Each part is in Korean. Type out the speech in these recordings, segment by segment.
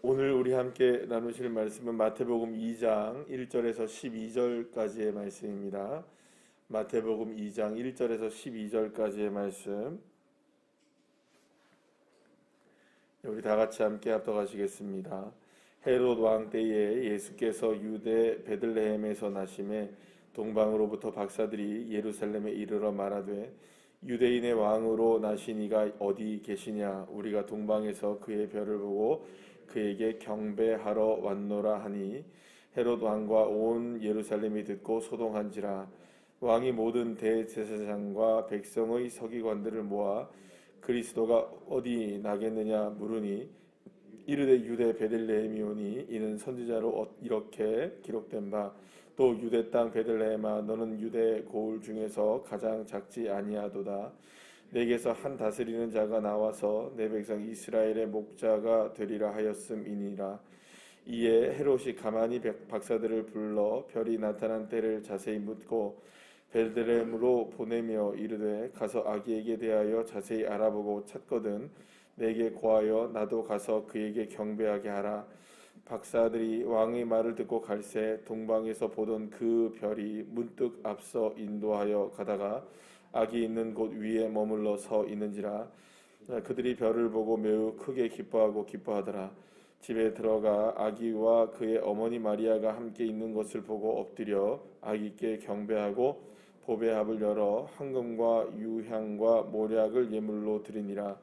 오늘 우리 함께 나누실 말씀은 마태복음 2장 1절에서 12절까지의 말씀입니다. 마태복음 2장 1절에서 12절까지의 말씀. 우리 다 같이 함께 합독하시겠습니다. 헤롯 왕 때에 예수께서 유대 베들레헴에서 나심에 동방으로부터 박사들이 예루살렘에 이르러 말하되 유대인의 왕으로 나신 이가 어디 계시냐? 우리가 동방에서 그의 별을 보고 그에게 경배하러 왔노라 하니 헤롯 왕과 온 예루살렘이 듣고 소동한지라. 왕이 모든 대제사장과 백성의 서기관들을 모아 그리스도가 어디 나겠느냐 물으니 이르되 유대 베들레헴이오니 이는 선지자로 이렇게 기록된 바 또 유대 땅 베들레헴아 너는 유대 고을 중에서 가장 작지 아니하도다. 내게서 한 다스리는 자가 나와서 내 백성 이스라엘의 목자가 되리라 하였음이니라. 이에 헤롯이 가만히 박사들을 불러 별이 나타난 때를 자세히 묻고 베들레헴으로 보내며 이르되 가서 아기에게 대하여 자세히 알아보고 찾거든 내게 고하여 나도 가서 그에게 경배하게 하라. 박사들이 왕의 말을 듣고 갈새 동방에서 보던 그 별이 문득 앞서 인도하여 가다가 아기 있는 곳 위에 머물러 서 있는지라. 그들이 별을 보고 매우 크게 기뻐하더라. 집에 들어가 아기와 그의 어머니 마리아가 함께 있는 것을 보고 엎드려 아기께 경배하고 보배합을 열어 황금과 유향과 모략을 예물로 드리니라.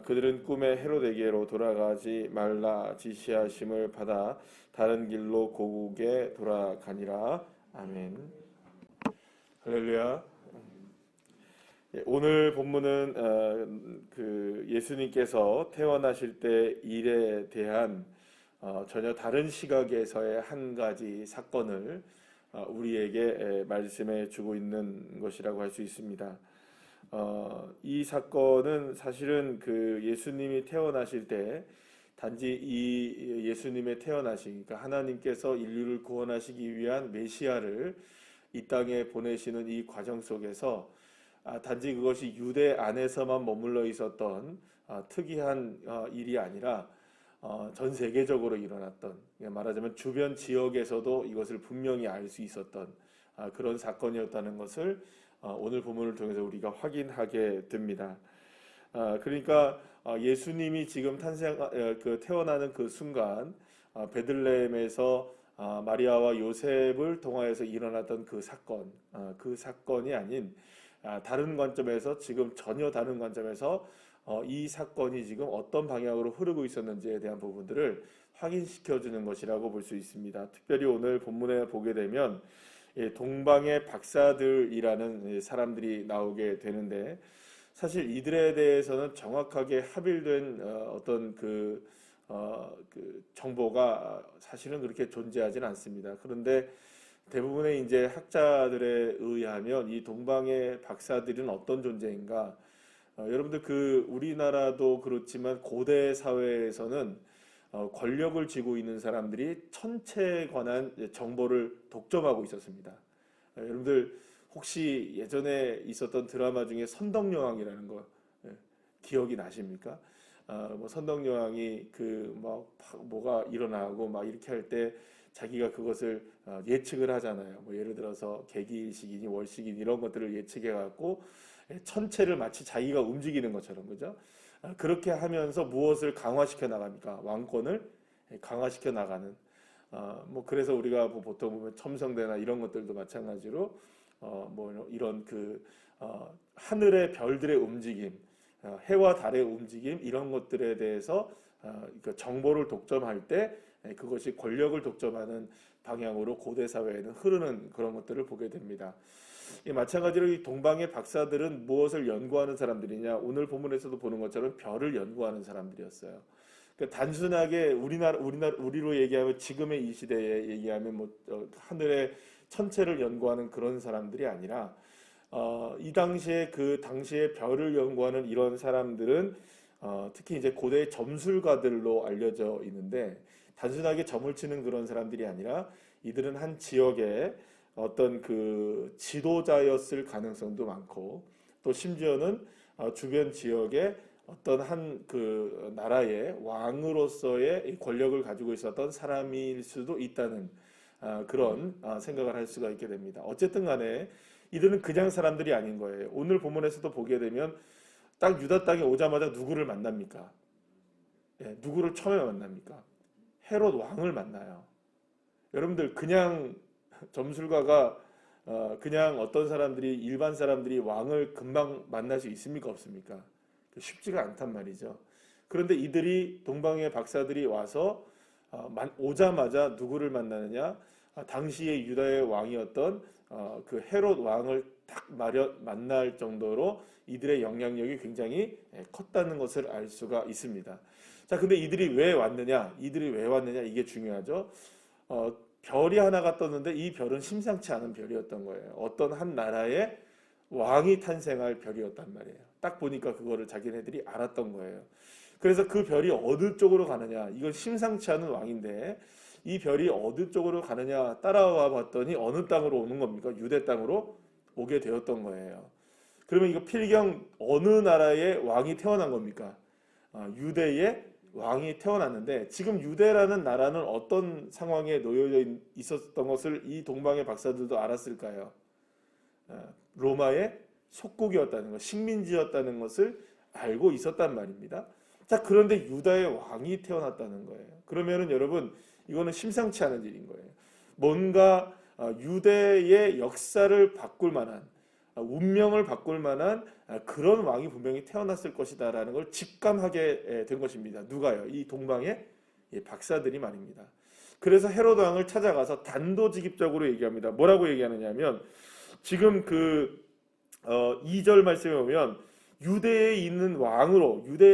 그들은 꿈에 헤롯에게로 돌아가지 말라 지시하심을 받아 다른 길로 고국에 돌아가니라. 아멘. 할렐루야. 오늘 본문은 그 예수님께서 태어나실 때 일에 대한 전혀 다른 시각에서의 한 가지 사건을 우리에게 말씀해 주고 있는 것이라고 할 수 있습니다. 이 사건은 사실은 그 예수님이 태어나실 때 단지 이 예수님의 태어나신, 그러니까 하나님께서 인류를 구원하시기 위한 메시아를 이 땅에 보내시는 이 과정 속에서 단지 그것이 유대 안에서만 머물러 있었던 특이한 일이 아니라 전 세계적으로 일어났던, 말하자면 주변 지역에서도 이것을 분명히 알 수 있었던 그런 사건이었다는 것을 오늘 본문을 통해서 우리가 확인하게 됩니다. 그러니까 예수님이 지금 태어나는 그 순간 베들레헴에서 마리아와 요셉을 통하여서 일어났던 그 사건이 아닌 다른 관점에서, 지금 전혀 다른 관점에서 이 사건이 지금 어떤 방향으로 흐르고 있었는지에 대한 부분들을 확인시켜주는 것이라고 볼 수 있습니다. 특별히 오늘 본문에 보게 되면 동방의 박사들이라는 사람들이 나오게 되는데, 사실 이들에 대해서는 정확하게 합일된 어떤 그 정보가 사실은 그렇게 존재하지는 않습니다. 그런데 대부분의 이제 학자들에 의하면 이 동방의 박사들은 어떤 존재인가? 여러분들 그 우리나라도 그렇지만 고대 사회에서는 권력을 쥐고 있는 사람들이 천체에 관한 정보를 독점하고 있었습니다. 여러분들 혹시 예전에 있었던 드라마 중에 선덕여왕이라는 거 기억이 나십니까? 뭐 선덕여왕이 그 뭐가 일어나고 막 이렇게 할 때 자기가 그것을 예측을 하잖아요. 뭐 예를 들어서 개기일식이니 월식이니 이런 것들을 예측해 갖고 천체를 마치 자기가 움직이는 것처럼, 그죠? 그렇게 하면서 무엇을 강화시켜 나갑니까? 왕권을 강화시켜 나가는. 뭐 그래서 우리가 보통 보면 첨성대나 이런 것들도 마찬가지로 뭐 이런 그 하늘의 별들의 움직임, 해와 달의 움직임, 이런 것들에 대해서 그 정보를 독점할 때 그것이 권력을 독점하는 방향으로 고대 사회에는 흐르는 그런 것들을 보게 됩니다. 마찬가지로 이 동방의 박사들은 무엇을 연구하는 사람들이냐? 오늘 본문에서도 보는 것처럼 별을 연구하는 사람들이었어요. 그러니까 단순하게 우리로 얘기하면 지금의 이 시대에 얘기하면 뭐 하늘의 천체를 연구하는 그런 사람들이 아니라 이 당시에 그 당시에 별을 연구하는 이런 사람들은 특히 이제 고대의 점술가들로 알려져 있는데, 단순하게 점을 치는 그런 사람들이 아니라 이들은 한 지역에 어떤 그 지도자였을 가능성도 많고, 또 심지어는 주변 지역에 어떤 한 그 나라의 왕으로서의 권력을 가지고 있었던 사람일 수도 있다는 그런 생각을 할 수가 있게 됩니다. 어쨌든 간에 이들은 그냥 사람들이 아닌 거예요. 오늘 본문에서도 보게 되면 딱 유다 땅에 오자마자 누구를 만납니까? 예, 누구를 처음에 만납니까? 헤롯 왕을 만나요. 여러분들 그냥 점술가가 그냥 어떤 사람들이 일반 사람들이 왕을 금방 만날 수 있습니까? 없습니까? 쉽지가 않단 말이죠. 그런데 이들이 동방의 박사들이 와서 오자마자 누구를 만나느냐? 당시의 유다의 왕이었던 그 헤롯 왕을 딱 만날 정도로 이들의 영향력이 굉장히 컸다는 것을 알 수가 있습니다. 자, 근데 이들이 왜 왔느냐? 이게 중요하죠. 별이 하나가 떴는데 이 별은 심상치 않은 별이었던 거예요. 어떤 한 나라의 왕이 탄생할 별이었단 말이에요. 딱 보니까 그거를 자기네들이 알았던 거예요. 그래서 그 별이 어느 쪽으로 가느냐, 이건 심상치 않은 왕인데 이 별이 어느 쪽으로 가느냐 따라와 봤더니 어느 땅으로 오는 겁니까? 유대 땅으로 오게 되었던 거예요. 그러면 이거 필경 어느 나라의 왕이 태어난 겁니까? 유대의 왕이 태어났는데 지금 유대라는 나라는 어떤 상황에 놓여져 있었던 것을 이 동방의 박사들도 알았을까요? 로마의 속국이었다는 것, 식민지였다는 것을 알고 있었단 말입니다. 자, 그런데 유다의 왕이 태어났다는 거예요. 그러면은 여러분 이거는 심상치 않은 일인 거예요. 뭔가 유대의 역사를 바꿀 만한 운명을 바꿀 만한 그런 왕이 분명히 태어났을 것이다라는 걸 직감하게 된 것입니다. 누가요? 이 동방의 박사들이 말입니다. 그래서 헤로드 왕을 찾아가서 단도직입적으로 얘기합니다. 뭐라고 얘기하느냐면 지금 그 2절 말씀에 보면 유대의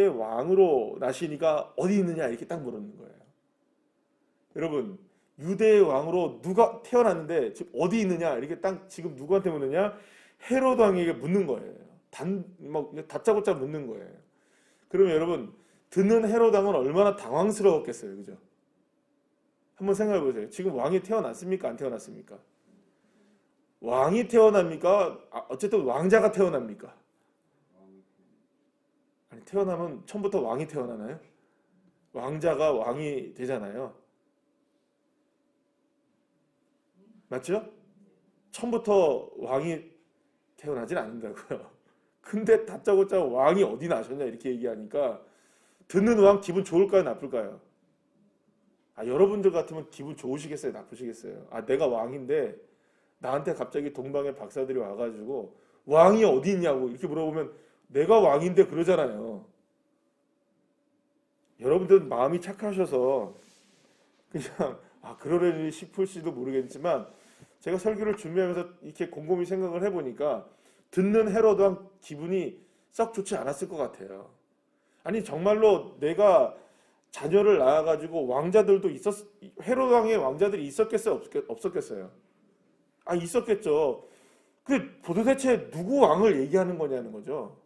왕으로 나시니까 어디 있느냐 이렇게 딱 물었는 거예요. 여러분 유대의 왕으로 누가 태어났는데 지금 어디 있느냐 이렇게 딱 지금 누구한테 묻느냐? 헤로드 왕에게 묻는 거예요. 다짜고짜 묻는 거예요. 그러면 여러분 듣는 헤로드 왕은 얼마나 당황스러웠겠어요, 그죠? 한번 생각해 보세요. 지금 왕이 태어났습니까? 안 태어났습니까? 왕이 태어납니까? 어쨌든 왕자가 태어납니까? 아니, 태어나면 처음부터 왕이 태어나나요? 왕자가 왕이 되잖아요. 맞죠? 처음부터 왕이 태어나진 않는다고요. 근데 다짜고짜 왕이 어디 나셨냐 이렇게 얘기하니까 듣는 왕 기분 좋을까요? 나쁠까요? 여러분들 같으면 기분 좋으시겠어요? 나쁘시겠어요? 내가 왕인데 나한테 갑자기 동방의 박사들이 와가지고 왕이 어디 있냐고 이렇게 물어보면 내가 왕인데 그러잖아요. 여러분들 마음이 착하셔서 그냥 그러려니 싶을지도 모르겠지만 제가 설교를 준비하면서 이렇게 곰곰이 생각을 해보니까 듣는 헤로드 왕 기분이 썩 좋지 않았을 것 같아요. 아니 정말로 내가 자녀를 낳아가지고 왕자들도 헤로드 왕의 왕자들이 있었겠어요? 없었겠어요? 있었겠죠. 도대체 누구 왕을 얘기하는 거냐는 거죠.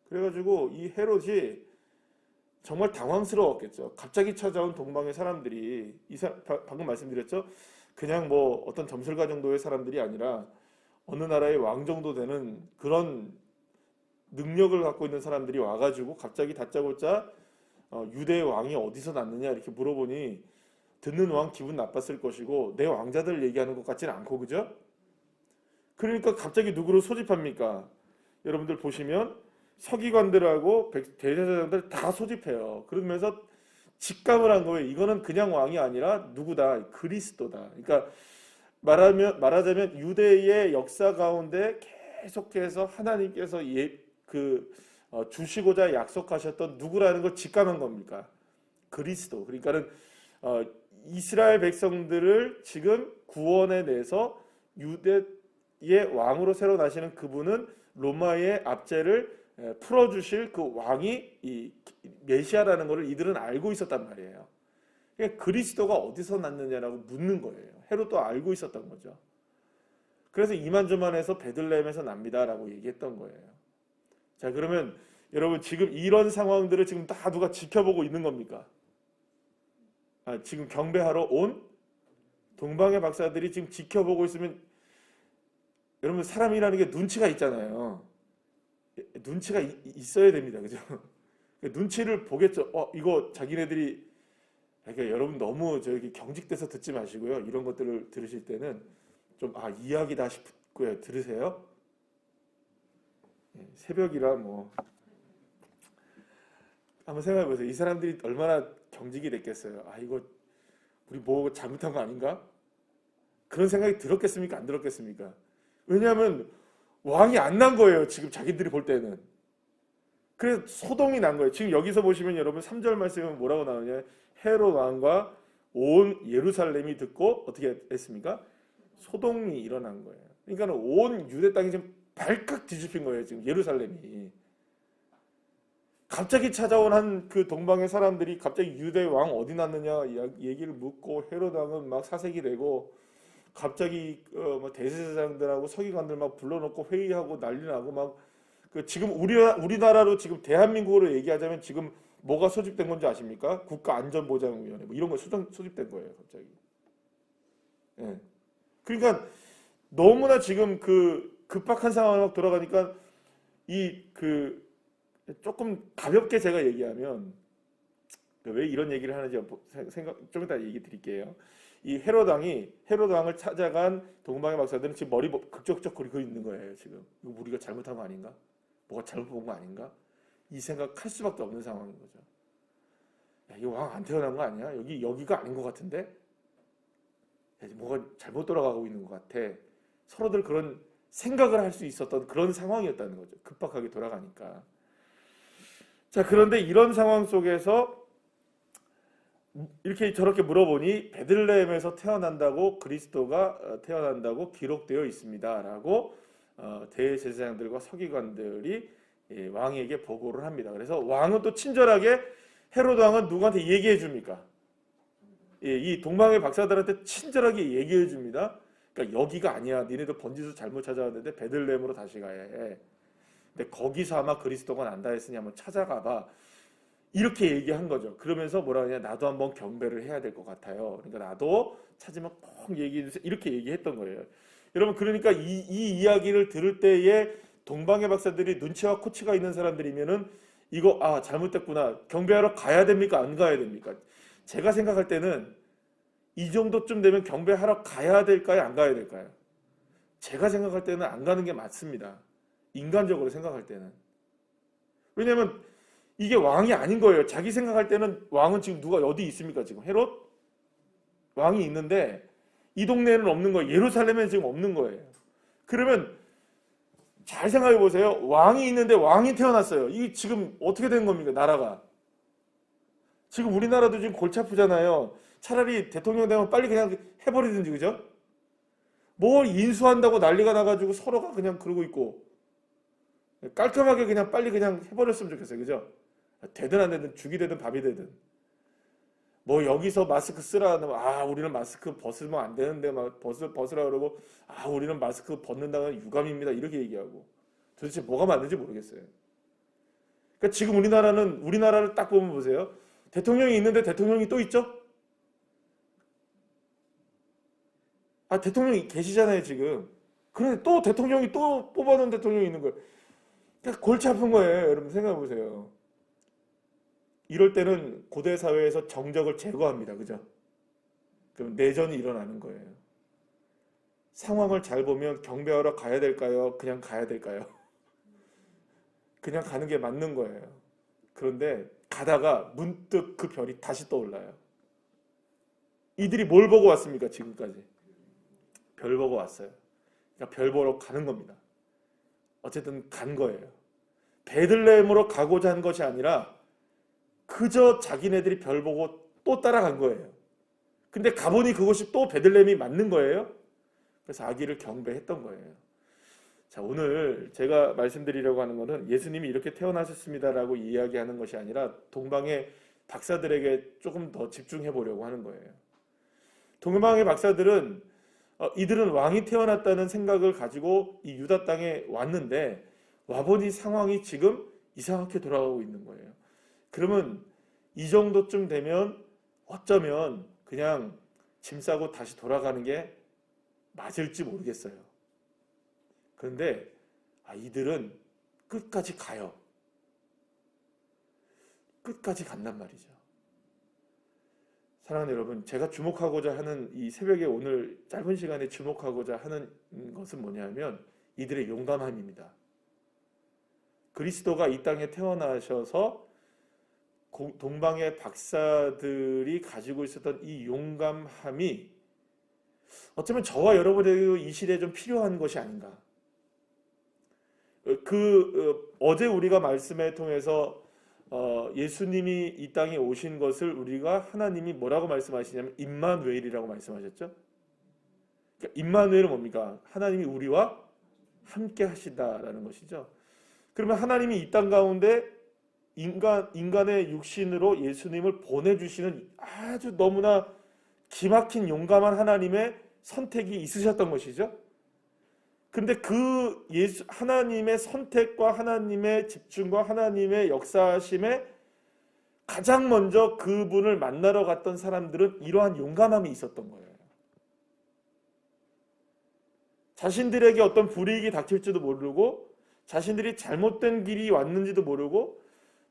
그래가지고 이 헤롯이 정말 당황스러웠겠죠. 갑자기 찾아온 동방의 사람들이 방금 말씀드렸죠. 그냥 뭐 어떤 점술가 정도의 사람들이 아니라 어느 나라의 왕 정도 되는 그런 능력을 갖고 있는 사람들이 와가지고 갑자기 다짜고짜 유대의 왕이 어디서 났느냐 이렇게 물어보니 듣는 왕 기분 나빴을 것이고 내 왕자들 얘기하는 것 같지는 않고 그죠? 그러니까 갑자기 누구를 소집합니까? 여러분들 보시면 서기관들하고 대제사장들 다 소집해요. 그러면서 직감을 한 거예요. 이거는 그냥 왕이 아니라 누구다? 그리스도다. 그러니까 말하자면 유대의 역사 가운데 계속해서 하나님께서 주시고자 약속하셨던 누구라는 걸 직감한 겁니까? 그리스도. 그러니까는 이스라엘 백성들을 지금 구원해 내서 유대의 왕으로 새로 나시는 그분은 로마의 압제를 풀어주실 그 왕이 이 메시아라는 것을 이들은 알고 있었단 말이에요. 그러니까 그리스도가 어디서 났느냐라고 묻는 거예요. 헤롯도 알고 있었던 거죠. 그래서 이만저만해서 베들레헴에서 납니다라고 얘기했던 거예요. 자, 그러면 여러분 지금 이런 상황들을 지금 다 누가 지켜보고 있는 겁니까? 지금 경배하러 온 동방의 박사들이 지금 지켜보고 있으면 여러분 사람이라는 게 눈치가 있잖아요. 눈치가 있어야 됩니다. 그죠? 눈치를 보겠죠. 이거 자기네들이, 그러니까 여러분 너무 저기 경직돼서 듣지 마시고요. 이런 것들을 들으실 때는 좀 이야기다 싶고요. 들으세요. 새벽이라 뭐 한번 생각해 보세요. 이 사람들이 얼마나 경직이 됐겠어요. 이거 우리 뭐 잘못한 거 아닌가? 그런 생각이 들었겠습니까? 안 들었겠습니까? 왜냐하면 왕이 안 난 거예요. 지금 자기들이 볼 때는. 그래서 소동이 난 거예요. 지금 여기서 보시면 여러분 3절 말씀은 뭐라고 나오냐? 헤롯 왕과 온 예루살렘이 듣고 어떻게 했습니까? 소동이 일어난 거예요. 그러니까 온 유대 땅이 지금 발칵 뒤집힌 거예요. 지금 예루살렘이. 갑자기 찾아온 한 그 동방의 사람들이 갑자기 유대 왕 어디 났느냐 얘기를 묻고, 헤롯 왕은 막 사색이 되고, 갑자기 뭐 대제사장들하고 서기관들 막 불러놓고 회의하고 난리 나고 막, 지금 우리나라로 지금 대한민국으로 얘기하자면 지금 뭐가 소집된 건지 아십니까? 국가안전보장위원회 뭐 이런 거 소집된 거예요, 갑자기. 예. 그러니까 너무나 지금 그 급박한 상황이 막 돌아가니까 조금 가볍게 제가 얘기하면, 왜 이런 얘기를 하는지 좀 이따 얘기 드릴게요. 이 헤롯 왕을 찾아간 동방의 박사들은 지금 머리 극적극적 긁고 있는 거예요. 지금 이거 우리가 잘못한 거 아닌가? 뭐가 잘못 본 거 아닌가? 이 생각할 수밖에 없는 상황인 거죠. 이거 왕 안 태어난 거 아니야? 여기가 아닌 것 같은데? 뭐가 잘못 돌아가고 있는 것 같아. 서로들 그런 생각을 할 수 있었던 그런 상황이었다는 거죠. 급박하게 돌아가니까. 자, 그런데 이런 상황 속에서 이렇게 저렇게 물어보니 베들레헴에서 그리스도가 태어난다고 기록되어 있습니다라고 대제사장들과 서기관들이 왕에게 보고를 합니다. 그래서 왕은 또 친절하게, 헤롯 왕은 누구한테 얘기해 줍니까? 이 동방의 박사들한테 친절하게 얘기해 줍니다. 그러니까 여기가 아니야. 니네들 번지수 잘못 찾아왔는데 베들레헴으로 다시 가야 해. 근데 거기서 아마 그리스도가 난다 했으니 한번 찾아가 봐. 이렇게 얘기한 거죠. 그러면서 뭐라 하냐? 나도 한번 경배를 해야 될 것 같아요. 그러니까 나도 찾으면 꼭 얘기해 주세요. 이렇게 얘기했던 거예요. 여러분, 그러니까 이 이야기를 들을 때에 동방의 박사들이 눈치와 코치가 있는 사람들이면은 이거 잘못됐구나. 경배하러 가야 됩니까? 안 가야 됩니까? 제가 생각할 때는 이 정도쯤 되면 경배하러 가야 될까요? 안 가야 될까요? 제가 생각할 때는 안 가는 게 맞습니다. 인간적으로 생각할 때는. 왜냐면 이게 왕이 아닌 거예요. 자기 생각할 때는 왕은 지금 누가 어디 있습니까? 지금 헤롯 왕이 있는데 이 동네에는 없는 거예요. 예루살렘에는 지금 없는 거예요. 그러면 잘 생각해 보세요. 왕이 있는데 왕이 태어났어요. 이게 지금 어떻게 된 겁니까? 나라가. 지금 우리나라도 지금 골치 아프잖아요. 차라리 대통령 되면 빨리 그냥 해버리든지, 그죠? 뭘 인수한다고 난리가 나가지고 서로가 그냥 그러고 있고, 깔끔하게 그냥 빨리 그냥 해버렸으면 좋겠어요. 그죠? 되든 안 되든, 죽이 되든 밥이 되든. 뭐 여기서 마스크 쓰라 하면 우리는 마스크 벗으면 안 되는데 막 벗으라 그러고, 우리는 마스크 벗는다는 유감입니다. 이렇게 얘기하고. 도대체 뭐가 맞는지 모르겠어요. 그러니까 지금 우리나라를 딱 보면 보세요. 대통령이 있는데 대통령이 또 있죠? 대통령이 계시잖아요, 지금. 그런데 또 대통령이 또 뽑아놓은 대통령이 있는 거예요. 그러니까 골치 아픈 거예요. 여러분 생각해 보세요. 이럴 때는 고대 사회에서 정적을 제거합니다. 그죠? 그럼 내전이 일어나는 거예요. 상황을 잘 보면 경배하러 가야 될까요? 그냥 가야 될까요? 그냥 가는 게 맞는 거예요. 그런데 가다가 문득 그 별이 다시 떠올라요. 이들이 뭘 보고 왔습니까? 지금까지. 별 보고 왔어요. 그러니까 별 보러 가는 겁니다. 어쨌든 간 거예요. 베들레헴으로 가고자 한 것이 아니라 그저 자기네들이 별 보고 또 따라간 거예요. 근데 가보니 그것이 또 베들레헴이 맞는 거예요. 그래서 아기를 경배했던 거예요. 자, 오늘 제가 말씀드리려고 하는 것은 예수님이 이렇게 태어나셨습니다라고 이야기하는 것이 아니라 동방의 박사들에게 조금 더 집중해 보려고 하는 거예요. 동방의 박사들은 이들은 왕이 태어났다는 생각을 가지고 이 유다 땅에 왔는데 와보니 상황이 지금 이상하게 돌아가고 있는 거예요. 그러면 이 정도쯤 되면 어쩌면 그냥 짐 싸고 다시 돌아가는 게 맞을지 모르겠어요. 그런데 이들은 끝까지 가요. 끝까지 간단 말이죠. 사랑하는 여러분, 제가 주목하고자 하는 이 새벽에 오늘 짧은 시간에 주목하고자 하는 것은 뭐냐면 이들의 용감함입니다. 그리스도가 이 땅에 태어나셔서 동방의 박사들이 가지고 있었던 이 용감함이 어쩌면 저와 여러분에게도 이 시대에 좀 필요한 것이 아닌가. 어제 우리가 말씀을 통해서 예수님이 이 땅에 오신 것을 우리가 하나님이 뭐라고 말씀하시냐면 임마누엘이라고 말씀하셨죠. 그러니까 임마누엘은 뭡니까? 하나님이 우리와 함께 하시다라는 것이죠. 그러면 하나님이 이 땅 가운데 인간의 육신으로 예수님을 보내주시는 아주 너무나 기막힌 용감한 하나님의 선택이 있으셨던 것이죠. 근데 하나님의 선택과 하나님의 집중과 하나님의 역사하심에 가장 먼저 그분을 만나러 갔던 사람들은 이러한 용감함이 있었던 거예요. 자신들에게 어떤 불이익이 닥칠지도 모르고 자신들이 잘못된 길이 왔는지도 모르고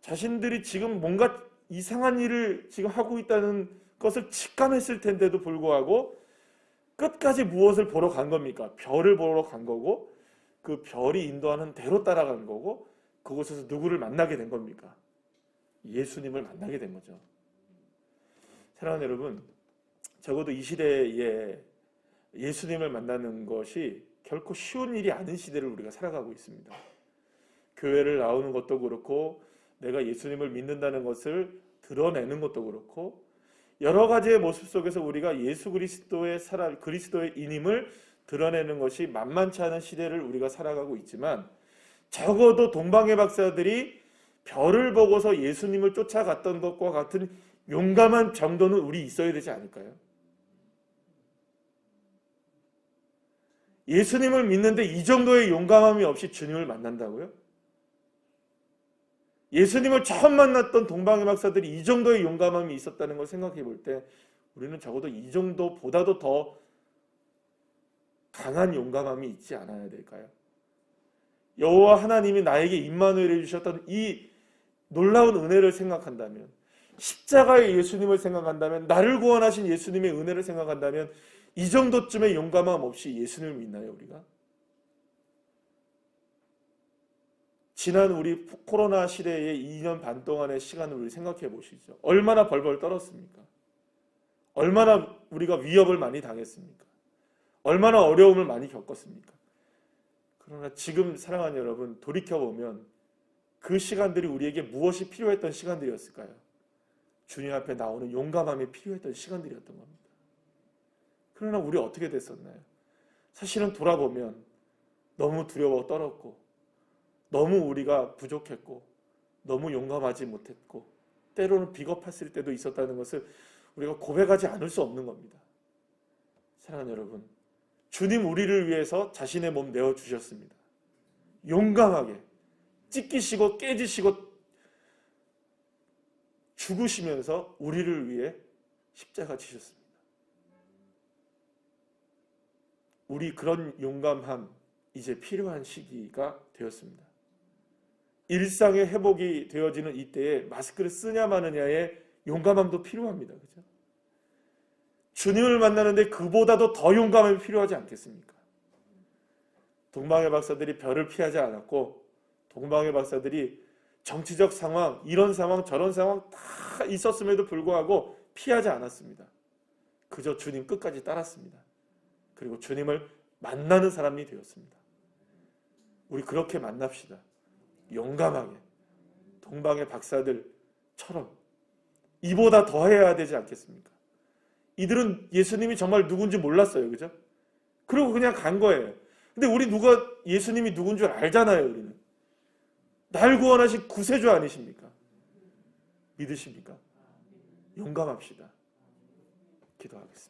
자신들이 지금 뭔가 이상한 일을 지금 하고 있다는 것을 직감했을 텐데도 불구하고 끝까지 무엇을 보러 간 겁니까? 별을 보러 간 거고 그 별이 인도하는 대로 따라간 거고 그곳에서 누구를 만나게 된 겁니까? 예수님을 만나게 된 거죠. 사랑하는 여러분, 적어도 이 시대에 예수님을 만나는 것이 결코 쉬운 일이 아닌 시대를 우리가 살아가고 있습니다. 교회를 나오는 것도 그렇고 내가 예수님을 믿는다는 것을 드러내는 것도 그렇고 여러 가지의 모습 속에서 우리가 예수 그리스도의 그리스도의 인임을 드러내는 것이 만만치 않은 시대를 우리가 살아가고 있지만 적어도 동방의 박사들이 별을 보고서 예수님을 쫓아갔던 것과 같은 용감한 정도는 우리 있어야 되지 않을까요? 예수님을 믿는데 이 정도의 용감함이 없이 주님을 만난다고요? 예수님을 처음 만났던 동방의 박사들이 이 정도의 용감함이 있었다는 걸 생각해 볼 때 우리는 적어도 이 정도보다도 더 강한 용감함이 있지 않아야 될까요? 여호와 하나님이 나에게 임마누엘을 주셨던 이 놀라운 은혜를 생각한다면, 십자가의 예수님을 생각한다면, 나를 구원하신 예수님의 은혜를 생각한다면 이 정도쯤의 용감함 없이 예수님을 믿나요, 우리가? 지난 우리 코로나 시대의 2년 반 동안의 시간을 우리 생각해 보시죠. 얼마나 벌벌 떨었습니까? 얼마나 우리가 위협을 많이 당했습니까? 얼마나 어려움을 많이 겪었습니까? 그러나 지금 사랑하는 여러분, 돌이켜보면 그 시간들이 우리에게 무엇이 필요했던 시간들이었을까요? 주님 앞에 나오는 용감함이 필요했던 시간들이었던 겁니다. 그러나 우리 어떻게 됐었나요? 사실은 돌아보면 너무 두려워 떨었고 너무 우리가 부족했고 너무 용감하지 못했고 때로는 비겁했을 때도 있었다는 것을 우리가 고백하지 않을 수 없는 겁니다. 사랑하는 여러분, 주님 우리를 위해서 자신의 몸 내어주셨습니다. 용감하게 찢기시고 깨지시고 죽으시면서 우리를 위해 십자가 지셨습니다. 우리 그런 용감함 이제 필요한 시기가 되었습니다. 일상의 회복이 되어지는 이때에 마스크를 쓰냐 마느냐의 용감함도 필요합니다. 그죠? 주님을 만나는데 그보다도 더 용감함이 필요하지 않겠습니까? 동방의 박사들이 별을 피하지 않았고 동방의 박사들이 정치적 상황, 이런 상황 저런 상황 다 있었음에도 불구하고 피하지 않았습니다. 그저 주님 끝까지 따랐습니다. 그리고 주님을 만나는 사람이 되었습니다. 우리 그렇게 만납시다. 용감하게 동방의 박사들처럼 이보다 더 해야 되지 않겠습니까? 이들은 예수님이 정말 누군지 몰랐어요. 그죠? 그리고 그냥 간 거예요. 근데 우리 예수님이 누군 줄 알잖아요. 우리는 날 구원하신 구세주 아니십니까? 믿으십니까? 용감합시다. 기도하겠습니다.